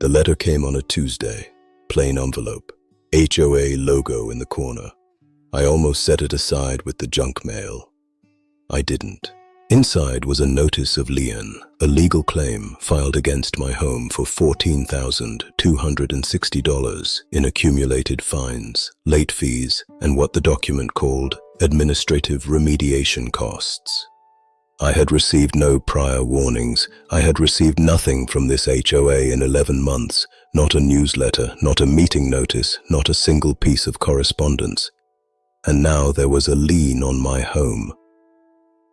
The letter came on a Tuesday, plain envelope, HOA logo in the corner. I almost set it aside with the junk mail. I didn't. Inside was a notice of lien, a legal claim filed against my home for $14,260 in accumulated fines, late fees, and what the document called administrative remediation costs. I had received no prior warnings. I had received nothing from this HOA in 11 months, not a newsletter, not a meeting notice, not a single piece of correspondence. And now there was a lien on my home.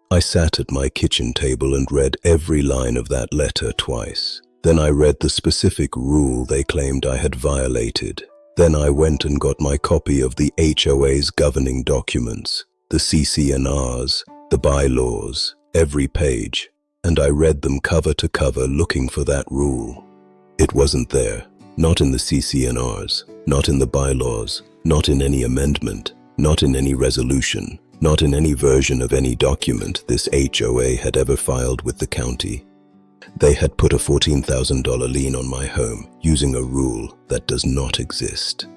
I sat at my kitchen table and read every line of that letter twice. Then I read the specific rule they claimed I had violated. Then I went and got my copy of the HOA's governing documents, the CC&Rs, the bylaws, every page, and I read them cover to cover looking for that rule. It wasn't there, not in the CC&Rs, not in the bylaws, not in any amendment, not in any resolution, not in any version of any document this HOA had ever filed with the county. They had put a $14,000 lien on my home using a rule that does not exist.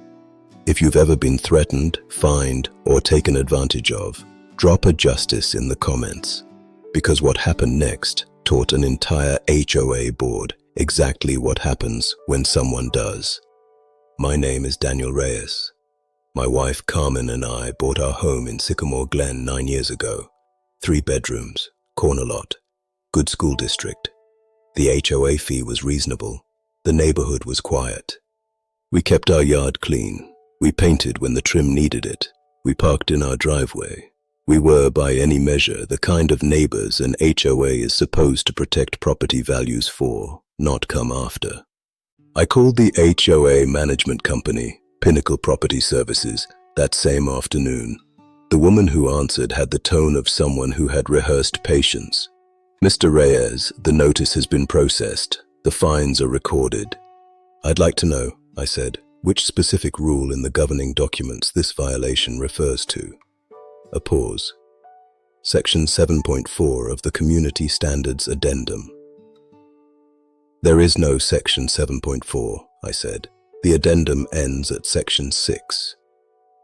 If you've ever been threatened, fined, or taken advantage of, drop a justice in the comments. Because what happened next taught an entire HOA board exactly what happens when someone does. My name is Daniel Reyes. My wife Carmen and I bought our home in Sycamore Glen 9 years ago. 3 bedrooms, corner lot, good school district. The HOA fee was reasonable. The neighborhood was quiet. We kept our yard clean. We painted when the trim needed it. We parked in our driveway. We were, by any measure, the kind of neighbors an HOA is supposed to protect property values for, not come after. I called the HOA management company, Pinnacle Property Services, that same afternoon. The woman who answered had the tone of someone who had rehearsed patience. Mr. Reyes, the notice has been processed. The fines are recorded. I'd like to know, I said, which specific rule in the governing documents this violation refers to. A pause. Section 7.4 of the Community Standards Addendum. There is no Section 7.4, I said. The addendum ends at Section 6.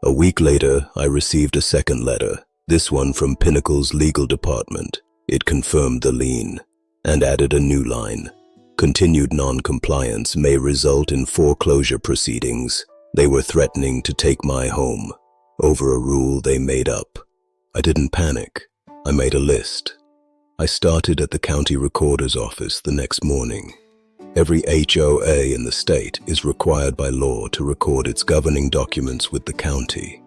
A week later, I received a second letter, this one from Pinnacle's legal department. It confirmed the lien and added a new line. Continued non-compliance may result in foreclosure proceedings. They were threatening to take my home over a rule they made up. I didn't panic. I made a list. I started at the county recorder's office the next morning. Every HOA in the state is required by law to record its governing documents with the county.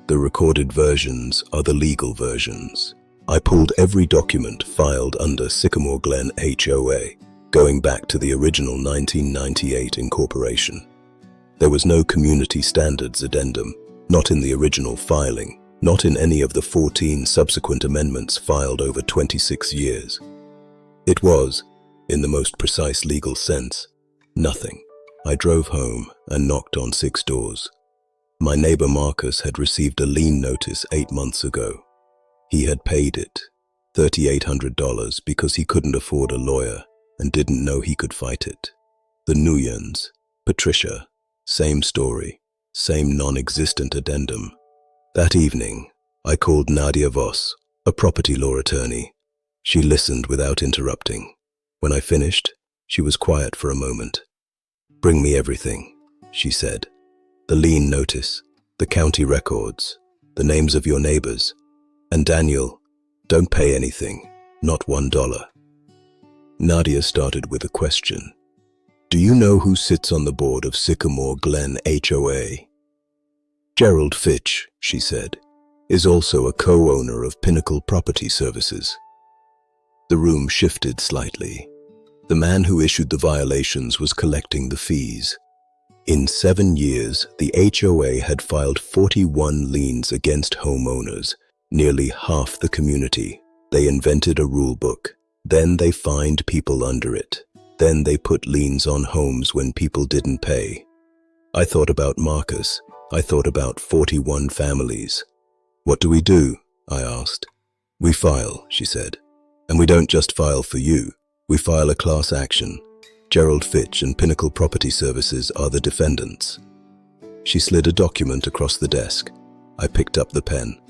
The recorded versions are the legal versions. I pulled every document filed under Sycamore Glen HOA, going back to the original 1998 incorporation. There was no Community Standards Addendum, not in the original filing, not in any of the 14 subsequent amendments filed over 26 years. It was, in the most precise legal sense, nothing. I drove home and knocked on 6 doors. My neighbor Marcus had received a lien notice 8 months ago. He had paid it, $3,800, because he couldn't afford a lawyer and didn't know he could fight it. The Nguyens, Patricia, same story, same non-existent addendum. That evening, I called Nadia Voss, a property law attorney. She listened without interrupting. When I finished, she was quiet for a moment. "Bring me everything," she said. "The lien notice, the county records, the names of your neighbors. And Daniel, don't pay anything, not $1. Nadia started with a question. "Do you know who sits on the board of Sycamore Glen HOA? "Gerald Fitch," she said, "is also a co-owner of Pinnacle Property Services." The room shifted slightly. The man who issued the violations was collecting the fees. In 7 years, the HOA had filed 41 liens against homeowners, nearly half the community. They invented a rule book. Then they fined people under it. Then they put liens on homes when people didn't pay. I thought about Marcus. I thought about 41 families. "What do we do?" I asked. "We file," she said. "And we don't just file for you. We file a class action. Gerald Fitch and Pinnacle Property Services are the defendants. She slid a document across the desk. I picked up the pen.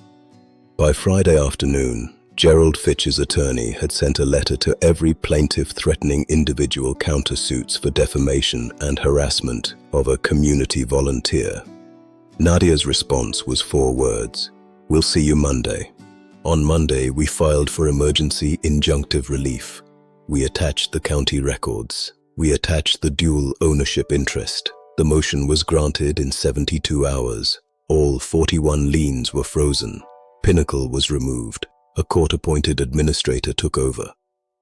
By Friday afternoon, Gerald Fitch's attorney had sent a letter to every plaintiff threatening individual countersuits for defamation and harassment of a community volunteer. Nadia's response was 4 words: "We'll see you Monday." On Monday, we filed for emergency injunctive relief. We attached the county records. We attached the dual ownership interest. The motion was granted in 72 hours. All 41 liens were frozen. Pinnacle was removed. A court-appointed administrator took over.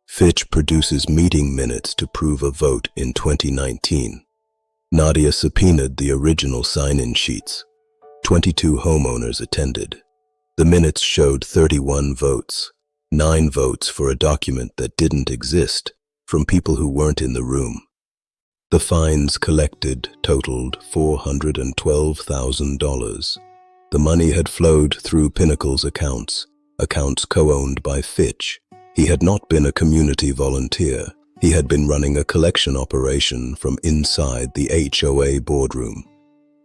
Fitch produces meeting minutes to prove a vote in 2019. Nadia subpoenaed the original sign-in sheets. 22 homeowners attended. The minutes showed 31 votes, 9 votes for a document that didn't exist from people who weren't in the room. The fines collected totaled $412,000. The money had flowed through Pinnacle's accounts co-owned by Fitch. He had not been a community volunteer. He had been running a collection operation from inside the HOA boardroom.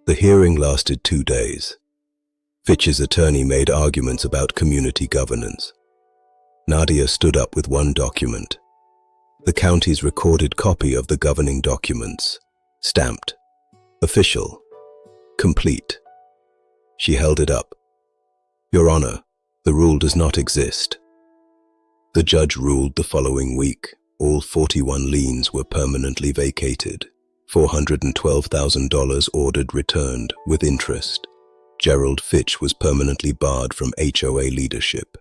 The hearing lasted 2 days. Fitch's attorney made arguments about community governance. Nadia stood up with one document. The county's recorded copy of the governing documents, stamped, official, complete. She held it up. "Your Honor, the rule does not exist." The judge ruled the following week. All 41 liens were permanently vacated. $412,000 ordered returned with interest. Gerald Fitch was permanently barred from HOA leadership,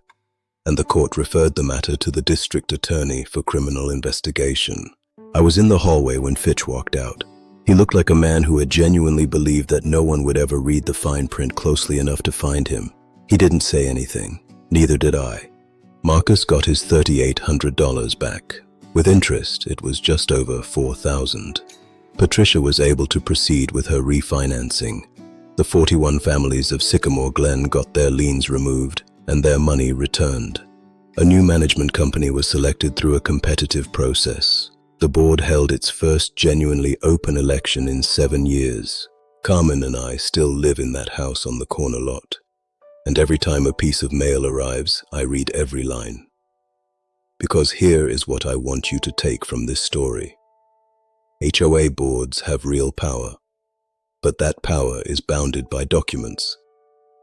and the court referred the matter to the district attorney for criminal investigation. I was in the hallway when Fitch walked out. He looked like a man who had genuinely believed that no one would ever read the fine print closely enough to find him. He didn't say anything. Neither did I. Marcus got his $3,800 back. With interest, it was just over $4,000. Patricia was able to proceed with her refinancing. The 41 families of Sycamore Glen got their liens removed and their money returned. A new management company was selected through a competitive process. The board held its first genuinely open election in 7 years. Carmen and I still live in that house on the corner lot. And every time a piece of mail arrives, I read every line. Because here is what I want you to take from this story. HOA boards have real power, but that power is bounded by documents.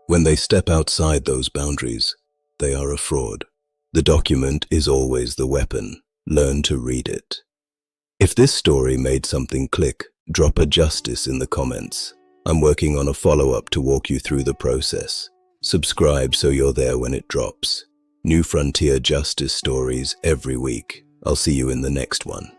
When they step outside those boundaries, they are a fraud. The document is always the weapon. Learn to read it. If this story made something click, drop a justice in the comments. I'm working on a follow-up to walk you through the process. Subscribe so you're there when it drops. New Frontier Justice stories every week. I'll see you in the next one.